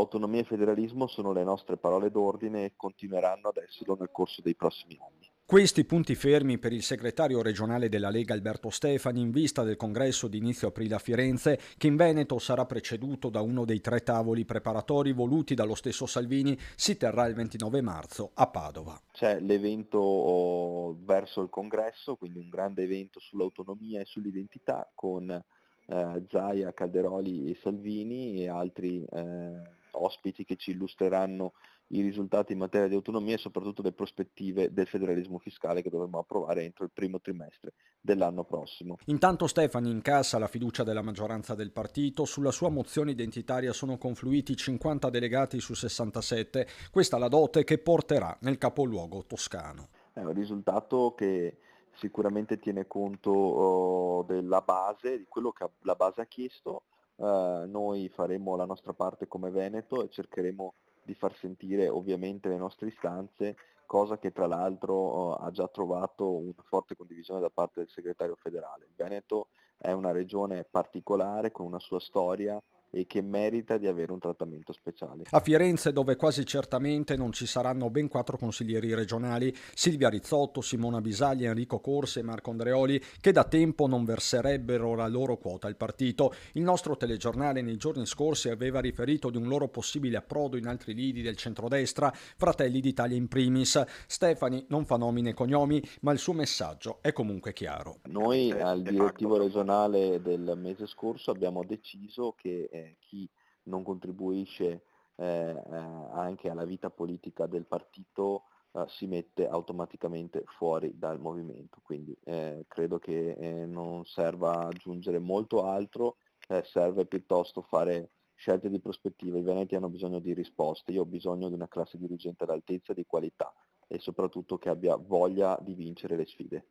autonomia e federalismo sono le nostre parole d'ordine e continueranno ad esserlo nel corso dei prossimi anni. Questi punti fermi per il segretario regionale della Lega Alberto Stefani in vista del congresso di inizio aprile a Firenze, che in Veneto sarà preceduto da uno dei 3 tavoli preparatori voluti dallo stesso Salvini, si terrà il 29 marzo a Padova. C'è l'evento verso il congresso, quindi un grande evento sull'autonomia e sull'identità con Zaia, Calderoli e Salvini e altri ospiti che ci illustreranno i risultati in materia di autonomia e soprattutto le prospettive del federalismo fiscale che dovremo approvare entro il primo trimestre dell'anno prossimo. Intanto Stefani incassa la fiducia della maggioranza del partito, sulla sua mozione identitaria sono confluiti 50 delegati su 67, questa la dote che porterà nel capoluogo toscano. È un risultato che sicuramente tiene conto della base, di quello che la base ha chiesto. Noi faremo la nostra parte come Veneto e cercheremo di far sentire ovviamente le nostre istanze, cosa che tra l'altro ha già trovato una forte condivisione da parte del segretario federale. Il Veneto è una regione particolare con una sua storia e che merita di avere un trattamento speciale. A Firenze, dove quasi certamente non ci saranno ben 4 consiglieri regionali, Silvia Rizzotto, Simona Bisaglia, Enrico Corse e Marco Andreoli, che da tempo non verserebbero la loro quota al partito. Il nostro telegiornale nei giorni scorsi aveva riferito di un loro possibile approdo in altri lidi del centrodestra, Fratelli d'Italia in primis. Stefani non fa nomine e cognomi, ma il suo messaggio è comunque chiaro. Noi al direttivo regionale del mese scorso abbiamo deciso che chi non contribuisce anche alla vita politica del partito si mette automaticamente fuori dal movimento, quindi credo che non serva aggiungere molto altro, serve piuttosto fare scelte di prospettiva. I veneti hanno bisogno di risposte, io ho bisogno di una classe dirigente all'altezza, di qualità e soprattutto che abbia voglia di vincere le sfide.